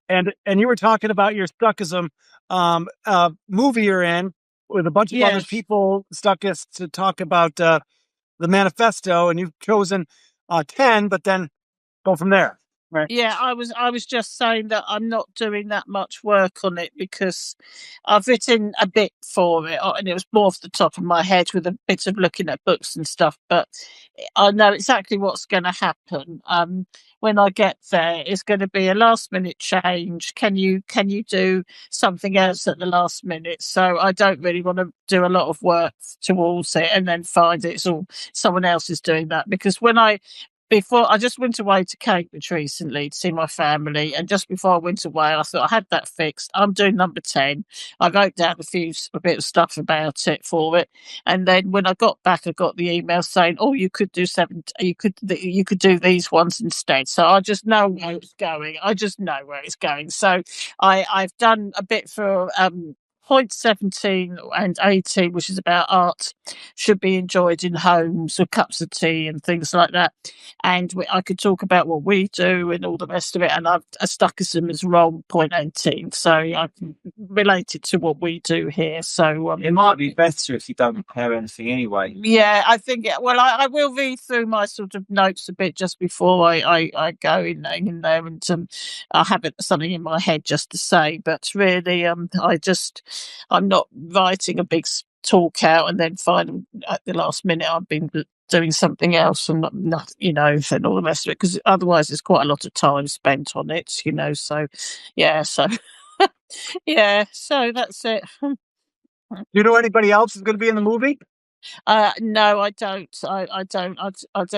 And you were talking about your Stuckism movie you're in with a bunch of other people, Stuckists, to talk about the manifesto, and you've chosen 10, but then go from there. Right. Yeah, I was just saying that I'm not doing that much work on it because I've written a bit for it, and it was more off the top of my head with a bit of looking at books and stuff. But I know exactly what's going to happen. When I get there, it's going to be a last minute change. Can you do something else at the last minute? So I don't really want to do a lot of work towards it and then find it's all someone else is doing that, because before I just went away to Cambridge recently to see my family, and just before I went away, I thought I had that fixed. I'm doing number 10. I wrote down a bit of stuff about it for it, and then when I got back, I got the email saying, "Oh, you could do 7. You could do these ones instead." So I just know where it's going. So I've done a bit for point 17 and 18, which is about art should be enjoyed in homes with cups of tea and things like that. And I could talk about what we do and all the rest of it. And Stuckism is wrong, point 18. So I can relate it to what we do here. So it might be better if you don't prepare anything anyway. Yeah, I think, I will read through my sort of notes a bit just before I go in there, and I have something in my head just to say. But really, I'm not writing a big talk out and then find at the last minute I've been doing something else and not and all the rest of it, because otherwise there's quite a lot of time spent on it, so yeah, so that's it. Do you know anybody else is going to be in the movie? No, I don't. I don't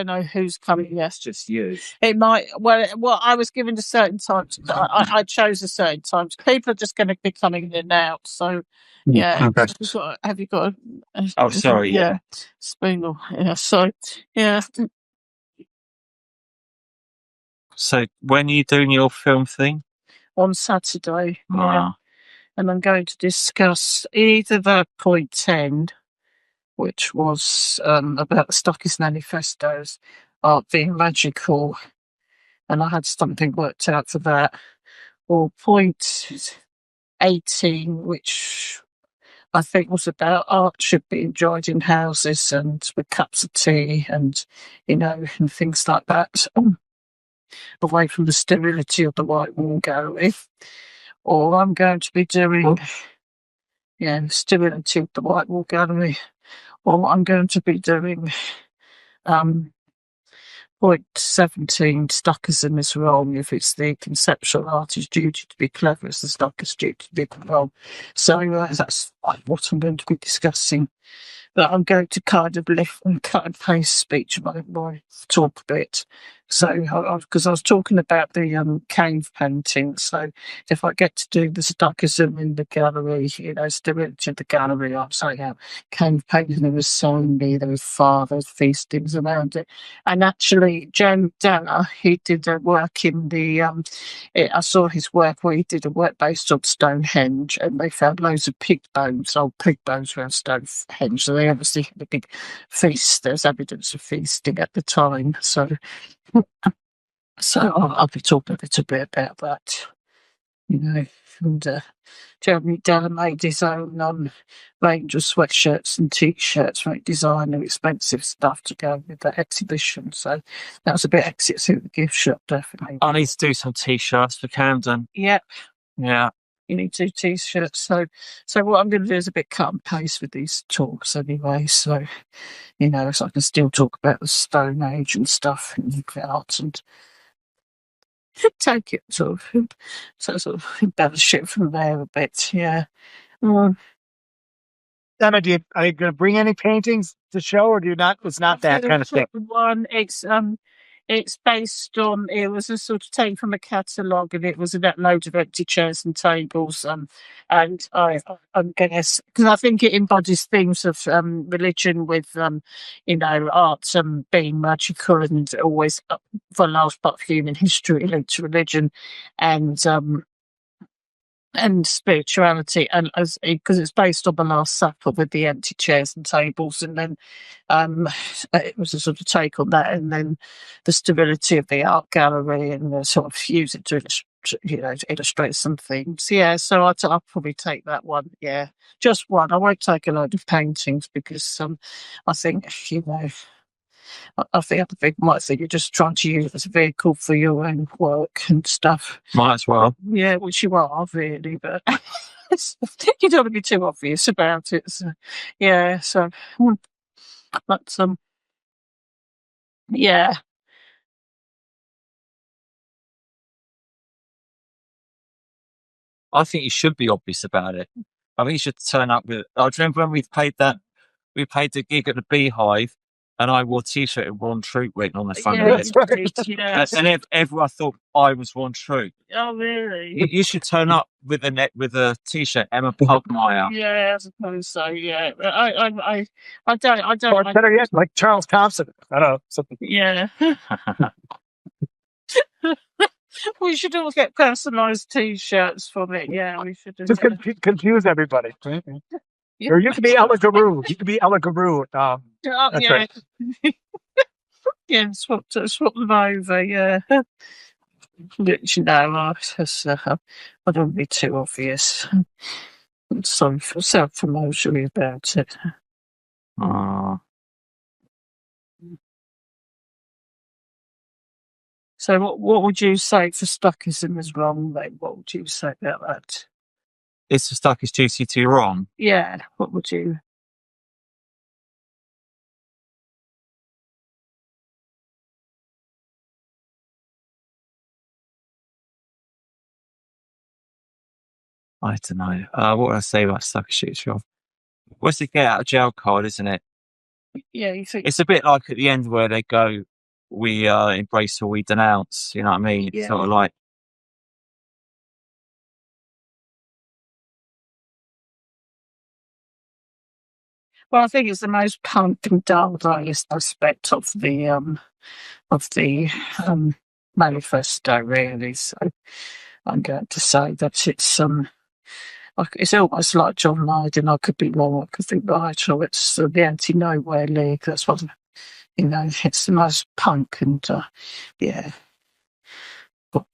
know who's coming. Yes, just you. It might. Well, I was given a certain time. I chose a certain time. People are just going to be coming in and out. So, yeah. Okay. Have you got? Oh, sorry. Yeah. Spoonal. Yeah. So, yeah. So, when are you doing your film thing? On Saturday. Wow. Yeah. And I'm going to discuss either the point 10, which was about the Stuckist manifestos, art being magical, and I had something worked out for that, or point 18, which I think was about art should be enjoyed in houses and with cups of tea and, and things like that, away from the sterility of the white wall gallery. Or I'm going to be doing, the sterility of the white wall gallery. Or I'm going to be doing point 17, Stuckism is wrong if it's the conceptual artist's duty to be clever, it's the Stuckist's duty to be wrong. So that's what I'm going to be discussing. But I'm going to kind of lift and cut and paste speech my talk a bit. So, because I was talking about the cave painting, so if I get to do the Stuckism in the gallery, sterility of the gallery, I'm saying how cave painting, there was ceremony, there was fathers, feastings around it. And actually, Jen Della, he did a work in the, I saw his work where he did a work based on Stonehenge, and they found loads of old pig bones around Stonehenge. So they obviously had a big feast. There's evidence of feasting at the time. So I'll be talking a little bit about that, And Jeremy Della made his own range of sweatshirts and T-shirts, very designer, expensive stuff to go with that exhibition. So that was a bit exit through the gift shop, definitely. I need to do some T-shirts for Camden. Yep. Yeah. You need to do T-shirts. So what I'm going to do is a bit cut and paste with these talks anyway. So, so I can still talk about the Stone Age and stuff and art and take it sort of embellish it from there a bit. Yeah. Emma, are you going to bring any paintings to show, or do you not? It's not that kind of thing. One, it's based on, it was a sort of taken from a catalogue, and it was about loads of empty chairs and tables. And I'm going to, because I think it embodies themes of religion with, art being magical and always, for a large part of human history, linked to religion and spirituality, and because it's based on the Last Supper with the empty chairs and tables, and then it was a sort of take on that, and then the stability of the art gallery, and sort of use it to to illustrate some things. Yeah, so I'll probably take that one. Yeah, just one. I won't take a load of paintings because I think I think other people might think you're just trying to use it as a vehicle for your own work and stuff. Might as well. Yeah, which you are really, but you don't want to be too obvious about it. So, yeah, so but yeah. I think you should be obvious about it. I think you should turn up with. I remember when we played the gig at the Beehive, and I wore a T-shirt with Ron Throop written on the front of it. And everyone thought I was Ron Throop. Oh, really? You should turn up with a T-shirt, Emma Pugmire. Yeah, I suppose so. Yeah, I don't. Or better yet, like Charles Thompson. I don't know something. Yeah. We should all get personalised T-shirts from it. Yeah, we should. Just confuse everybody. Yeah. Or you could be Ella Guru. You could be Ella Guru. That's yeah. right. Yeah, swap them over. Yeah. Which, I don't want to be too obvious. I'm sorry for self-promotion about it. So what would you say for Stuckism is wrong, mate? What would you say about that? It's the Stuckist duty to be wrong. Yeah, what would you... I don't know. What would I say about Stuckist duty to be wrong? What's the get out of jail card, isn't it? Yeah, you think... It's a bit like at the end where they go, we embrace or we denounce, you know what I mean? It's sort of like... Well, I think it's the most punk and dull-eyed aspect of the manifesto, really. So I'm going to say that it's almost like John Lydon. I could be wrong. I could think right. Or it's the Anti-Nowhere League. That's what it's the most punk and yeah. But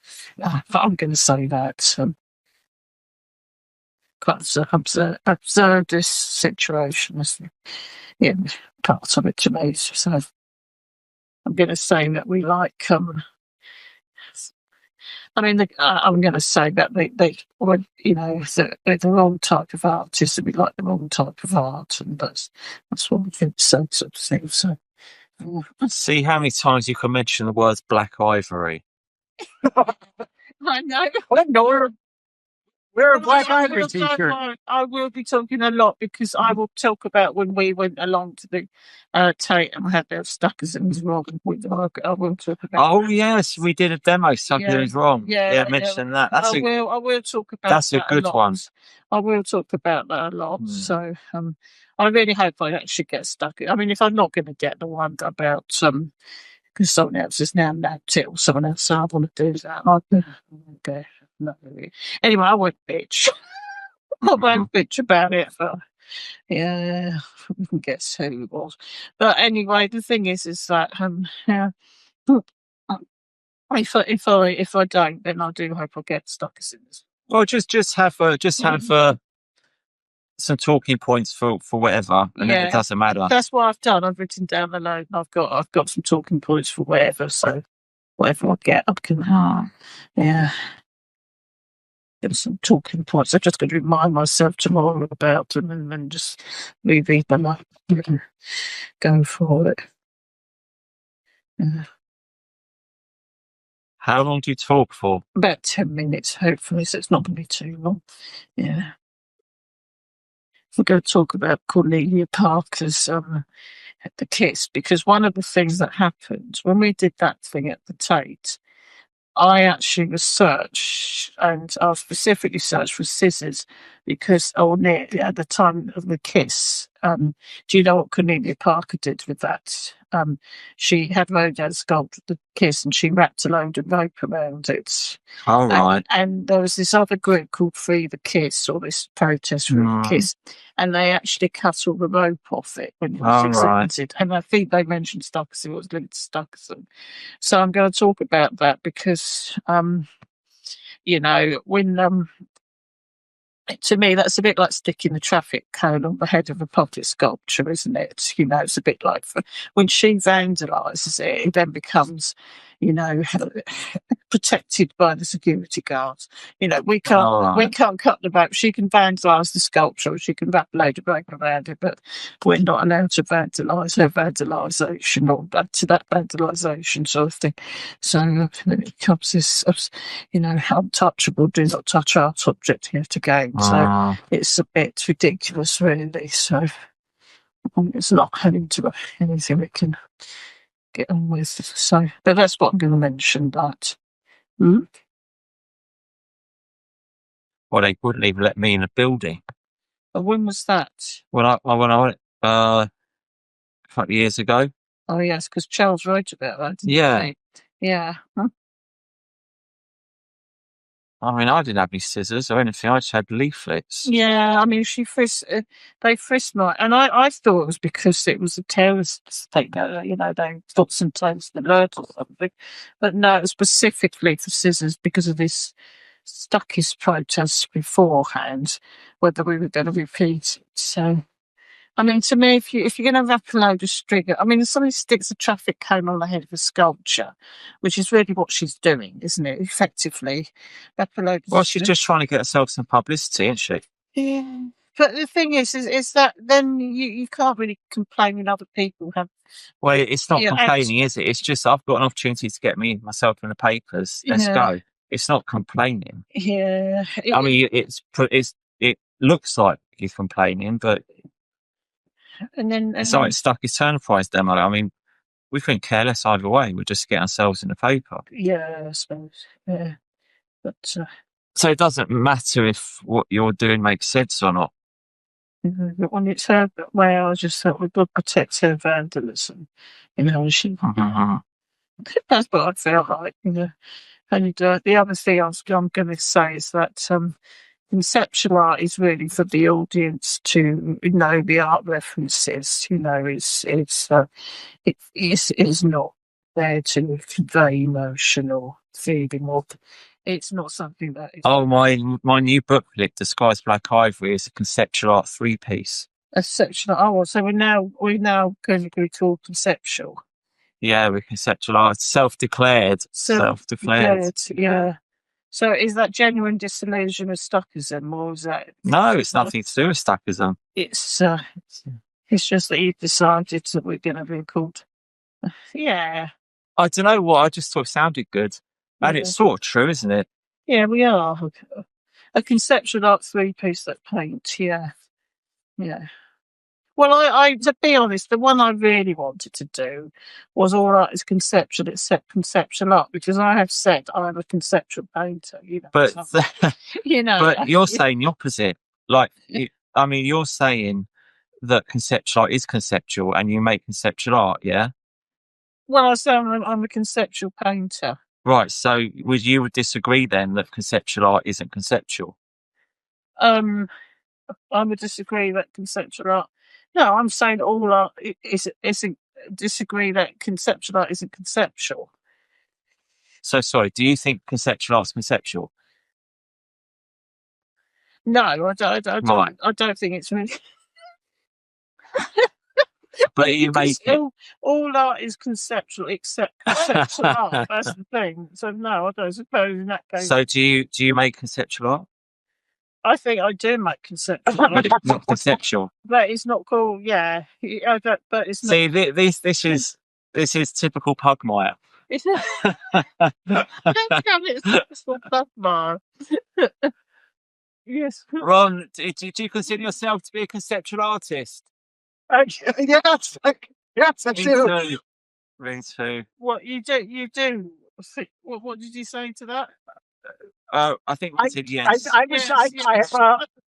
I'm going to say that. Quite absurdist situation is part of it to me. So I'm going to say that we like. I'm going to say that they're the wrong type of artists, and we like the wrong type of art, and that's what we can say, sort of thing. So, see how many times you can mention the words Black Ivory. I know. We're a Black Ivory t-shirt. I will be talking a lot because I will talk about when we went along to the Tate and we had their Stuckism is wrong. I will talk about. Oh yes, we did a demo. Stuckism is wrong. Yeah, mention that. I will talk about. That's a good one. I will talk about that a lot. So I really hope I actually get stuck. I mean, if I'm not going to get the one about because someone else is now nabbed it or someone else, I want to do that. Okay. No, really. Anyway, I won't bitch. I won't bitch about it. But yeah, we can guess who it was. But anyway, the thing is that if I don't, then I do hope I'll get stuck as soon as. Well, just have some talking points for whatever, and it doesn't matter. That's what I've done. I've written down the load. And I've got some talking points for whatever. So whatever I get, I can. Yeah. Some talking points. I'm just going to remind myself tomorrow about them and then just move them up and go for it. How long do you talk for? About 10 minutes, hopefully, so it's not going to be too long. Yeah. We're going to talk about Cornelia Parker's The Kiss, because one of the things that happened when we did that thing at the Tate, I actually researched, and I specifically searched for scissors because at the time of the Kiss, do you know what Cornelia Parker did with that? She had Rodin sculpt the Kiss and she wrapped a load of rope around it. All right. And there was this other group called Free the Kiss, or this protest for the Kiss, and they actually cut all the rope off it when it was exhibited. Right. And I think they mentioned Stuckism, it was linked to Stuckism. So I'm going to talk about that because you know, when to me, that's a bit like sticking the traffic cone on the head of a puppet sculpture, isn't it? You know, it's a bit like when she vandalises it, it then becomes, you know, protected by the security guards. You know, we can't cut the back. She can vandalise the sculpture, she can wrap a load of rope around it, but we're not allowed to vandalise her vandalisation or back to that vandalisation sort of thing. So then it becomes this, you know, untouchable, do not touch art object here to go. So it's a bit ridiculous, really. So it's not into anything we can get on with. So, but that's what I'm going to mention. That. Well, they wouldn't even let me in a building. But when was that? When I went a couple of years ago. Oh yes, because Charles wrote about that. Didn't he? Yeah. Huh? I mean, I didn't have any scissors or anything. I just had leaflets. Yeah, I mean, they frisked my, and I thought it was because it was a terrorist thing. You know, they got some terrorist alert or something. But no, it was specifically for scissors because of this Stuckist protest beforehand, whether we were going to repeat it. So, I mean, to me, if you're going to wrap a load of string, I mean, if somebody sticks a traffic cone on the head of a sculpture, which is really what she's doing, isn't it? Effectively, wrap a load of Well, she's just trying to get herself some publicity, isn't she? Yeah. But the thing is that then you can't really complain when other people have. Well, it's not complaining, is it? It's just I've got an opportunity to get myself in the papers. Let's go. It's not complaining. Yeah. I mean, it looks like you're complaining, but. And then it's like Stuckist Enterprise demo. I mean, we couldn't care less either way. We'll just get ourselves in the paper. Yeah, I suppose. Yeah, but so it doesn't matter if what you're doing makes sense or not. But when it's her way, I just thought we've got to protect her vandalism. You know, she. That's what I feel like. You know, and the other thing I'm going to say is that. Conceptual art is really for the audience to know the art references. You know, it is not there to convey emotion or feeling, or it's not something that is. Oh, my new booklet, Disguised Black Ivory, is a conceptual art 3-piece. A conceptual. Oh, so we're now going to be called conceptual. Yeah, we're conceptual art, self-declared. Yeah. So is that genuine disillusion of Stuckism, or is that? No, it's nothing to do with Stuckism. It's just that you've decided that we're going to be called. Yeah. I don't know what. I just thought it sounded good, and it's sort of true, isn't it? Yeah, we are a conceptual art 3-piece that paint. Yeah. Well, I to be honest, the one I really wanted to do was all art is conceptual except conceptual art, because I have said I'm a conceptual painter. You know, but but you're yeah. saying the opposite. Like, I mean, you're saying that conceptual art is conceptual, and you make conceptual art. Yeah. Well, I say I'm a conceptual painter. Right. So, you would disagree then that conceptual art isn't conceptual? I would disagree that conceptual art. No, I'm saying all art isn't. Disagree that conceptual art isn't conceptual. So sorry. Do you think conceptual art's conceptual? No, I don't. I don't think it's really. But you make all art is conceptual except conceptual art. That's the thing. So no, I don't suppose in that case. So do you make conceptual art? I think I do make conceptual art. Not conceptual. But it's not cool. Yeah, but it's not. See, this is typical Pugmire. It's Pugmire. Yes. Ron, do you consider yourself to be a conceptual artist? Yes, I do. Me too. What you do? What did you say to that? I think we said yes. I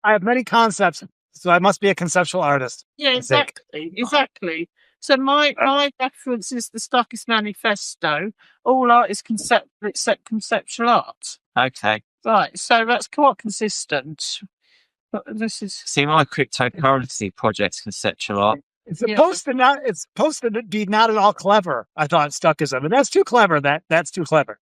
have many concepts, so I must be a conceptual artist. Yeah, exactly. So my reference is the Stuckist manifesto. All art is conceptual except conceptual art. Okay. Right. So that's quite consistent. But this is my cryptocurrency project's conceptual art. It's supposed to be not at all clever. I thought Stuckism, and that's too clever. That's too clever.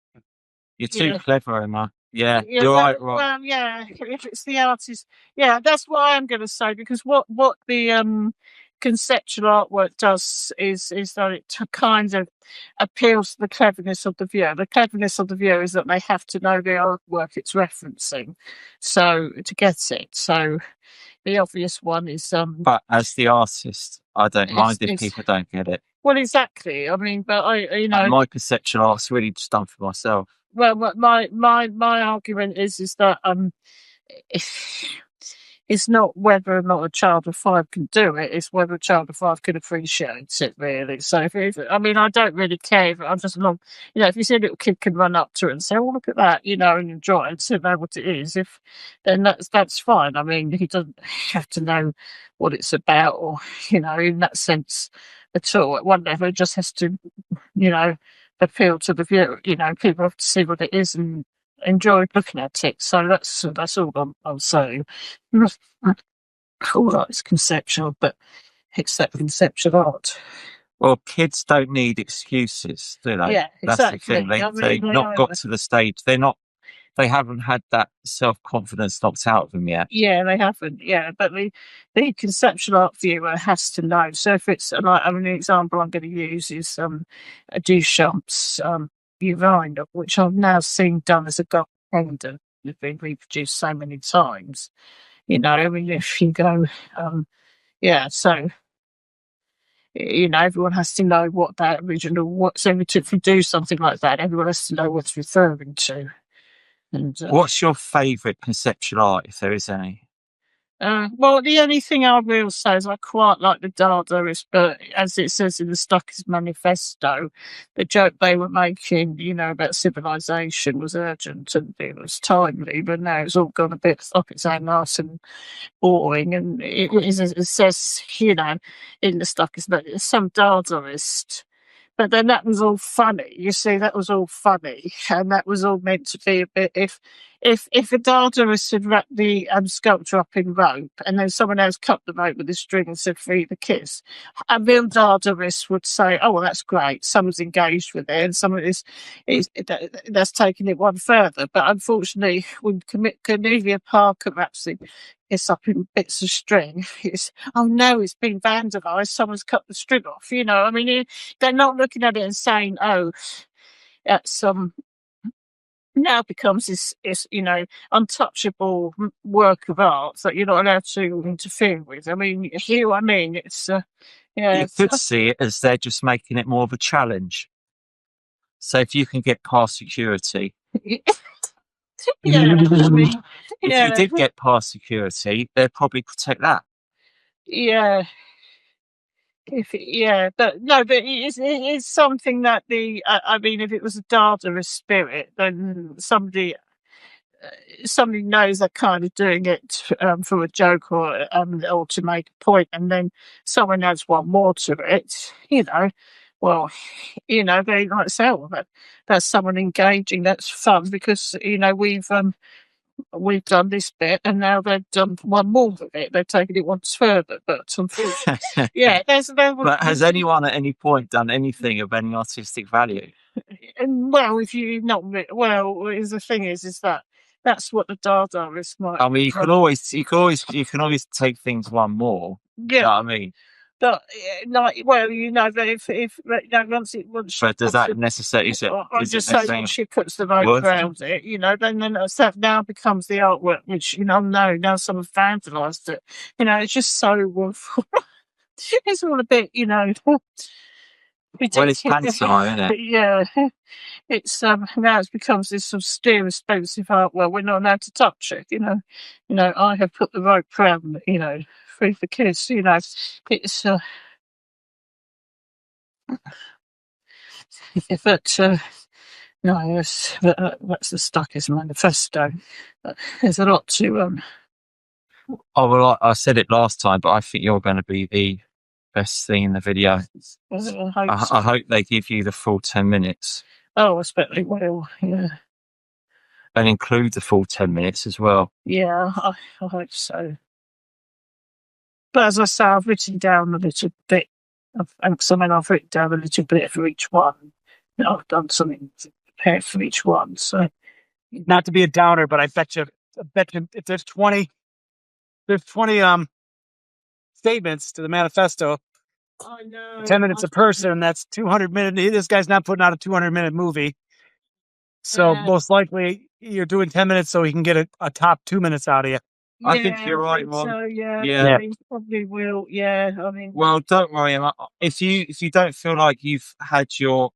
You're too clever, Emma. Yeah, you're right, Ron. Well, yeah, if it's the artist, yeah, that's what I'm going to say, because what the conceptual artwork does is that it kind of appeals to the cleverness of the viewer. The cleverness of the viewer is that they have to know the artwork it's referencing, so to get it. So the obvious one is But as the artist, I don't mind if people don't get it. Well, exactly. I mean, but my conceptual art's really just done for myself. Well, my argument is that it's not whether or not a child of 5 can do it; it's whether a child of 5 can appreciate it. Really. So, I don't really care. I'm just long. If you see a little kid can run up to it and say, "Oh, look at that," and enjoy it, and know what it is. Then that's fine. I mean, he doesn't have to know what it's about, or in that sense at all. At one level, it just has to, appeal to the viewer. People have to see what it is and enjoy looking at it. So that's all I'll say. All right, it's conceptual, but it's that conceptual art. Well, kids don't need excuses, do they? Yeah, exactly. That's the thing. They've not got to the stage. They haven't had that self-confidence knocked out of them yet. Yeah, they haven't. Yeah, but the conceptual art viewer has to know. So if it's an example I'm going to use is Duchamp's Urine, which I've now seen done as a gold pendant. It's been reproduced so many times. If you go, so. Everyone has to know what that original. So if you do something like that, everyone has to know what it's referring to. And what's your favourite conceptual art, if there is any? Well, the only thing I will say is I quite like the Dadaist, but as it says in the Stuckist manifesto, the joke they were making, about civilization was urgent and it was timely, but now it's all gone a bit off its own nice and boring. And it says, in the Stuckist, but it's some Dadaist. But then that was all funny. You see, that was all funny, and that was all meant to be a bit. If a Dadaist had wrapped the sculpture up in rope, and then someone else cut the rope with a string and said "free the kiss," a real Dadaist would say, "Oh, well, that's great. Someone's engaged with it, and someone that's taking it one further." But unfortunately, when Cornelia Parker wraps it's up in bits of string, oh no, it's been vandalised, someone's cut the string off. They're not looking at it and saying, oh, that's now becomes this untouchable work of art that you're not allowed to interfere with. It's you could see it as they're just making it more of a challenge. So if you can get past security. If you did get past security, they'd probably protect that. Yeah. But it is something that if it was a Dadaist spirit, then somebody knows they're kind of doing it for a joke or to make a point, and then someone adds one more to it. Well, they like say, "Oh, that's someone engaging. That's fun because we've done this bit, and now they've done one more of it. They've taken it once further." But unfortunately, But has anyone at any point done anything of any artistic value? And if you not the thing is that that's what the Dadaist might. I mean, you can always take things one more. Yeah, you know what I mean. But if once. But does that necessarily? I just say when she puts the rope around it, then that now becomes the artwork, which now someone vandalised it. It's just so. It's all a bit, ridiculous. Well, it's pantomime, isn't it? Yeah, it's now it becomes this sort of steer expensive art. Well, we're not allowed to touch it. I have put the rope around. Free for kids. It's. But no, yes, that's the Stuckist manifesto. There's a lot to. Oh well, I said it last time, but I think you're going to be the best thing in the video. I hope they give you the full 10 minutes. Oh, I expect they will. Yeah. And include the full 10 minutes as well. Yeah, I hope so. But as I say, I've written down a little bit. I've written down a little bit for each one. I've done something prepared for each one. So not to be a downer, but I bet you if there's 20 statements to the manifesto, I know. 10 minutes a person, that's 200 minutes. This guy's not putting out a 200-minute movie. So most likely you're doing 10 minutes so he can get a top 2 minutes out of you. I think you're right, Ron. So Yeah. I mean, probably will. Yeah, I mean. Well, don't worry, Emma. If you don't feel like you've had your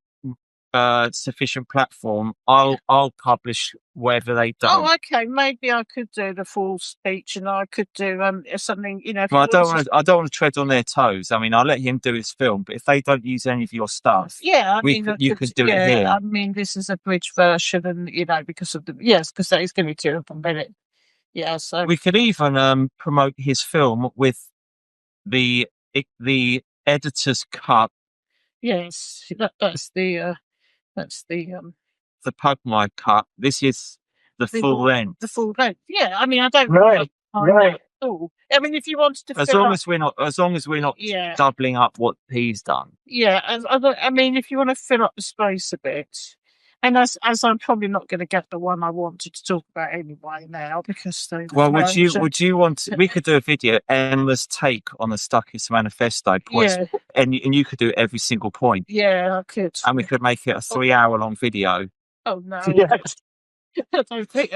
sufficient platform, I'll publish wherever they don't. Oh, okay. Maybe I could do the full speech, and I could do something. You know. Well, I don't want to tread on their toes. I mean, I'll let him do his film, but if they don't use any of your stuff, yeah, you could do it here. I mean, this is a bridge version, and because of because that is going to be 2 minutes. Yeah, so we could even promote his film with the editor's cut. Yes, that's the Pugmire cut. This is the full length. The full length. Yeah, I mean, I don't right. At all. I mean, if you wanted to, as long as we're not doubling up what he's done. Yeah, I mean, if you want to fill up the space a bit. And as I'm probably not going to get the one I wanted to talk about anyway now because they. Well, would you want? We could do a video, Emma's take on the Stuckist manifesto points, and you could do every single point. Yeah, I could. And we could make it a 3-hour-long video. Oh no! Yes. I don't think.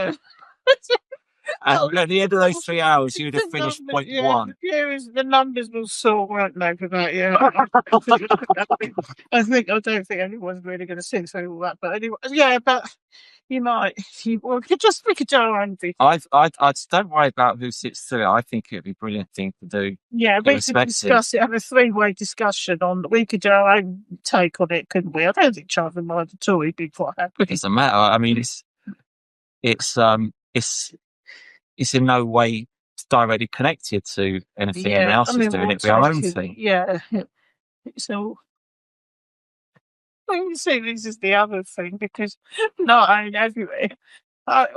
And at the end of those 3 hours, you'd have finished point 1. The numbers will soar, won't they, for that? Yeah. I don't think anyone's really going to sit through all that. But anyway, but you might. We could do our own video. I don't worry about who sits through it. I think it'd be a brilliant thing to do. Yeah, we could discuss it, have a 3-way discussion on. We could do our own take on it, couldn't we? I don't think Charles would mind at all. He'd be quite happy. It doesn't matter. I mean, it's in no way directly connected to anything anyone else is doing. It be our own thing. Yeah. So, you see, this is the other thing because not only everywhere.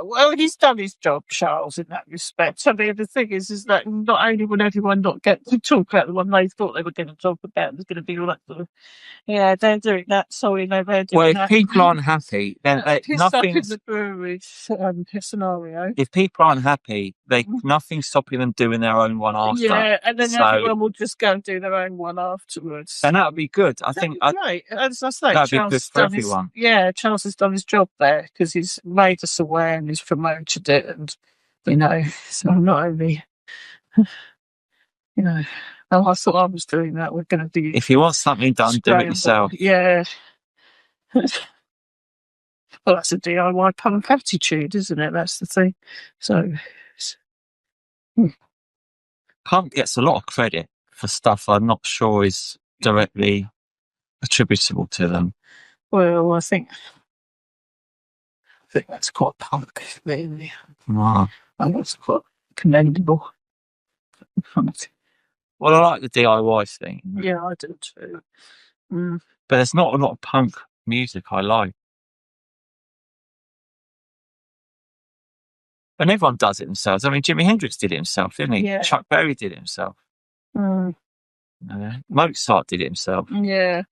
Well, he's done his job, Charles, in that respect. I mean, the thing is that not only will everyone not get to talk about the one they thought they were going to talk about, there's going to be all that sort of. Yeah, they're doing that. Sorry, no, they're doing that. Well, if people aren't happy, then nothing's the brewery scenario. If people aren't happy, nothing's stopping them doing their own one after. Yeah, and then everyone will just go and do their own one afterwards. And that would be good. I think. Right, as I say, that'd be good for everyone. Charles has done his job there because he's made us aware and he's promoted it, and so not only. Oh, I thought I was doing that. We're going to do. If you want something done, do it yourself. Yeah. Well, that's a DIY punk attitude, isn't it? That's the thing. So, punk gets a lot of credit for stuff I'm not sure is directly attributable to them. Well, I think that's quite punk, really. Wow. And that's quite commendable. Well, I like the DIY thing. Yeah, I do too. But there's not a lot of punk music I like. And everyone does it themselves. I mean, Jimi Hendrix did it himself, didn't he? Yeah. Chuck Berry did it himself. Mozart did it himself. Yeah.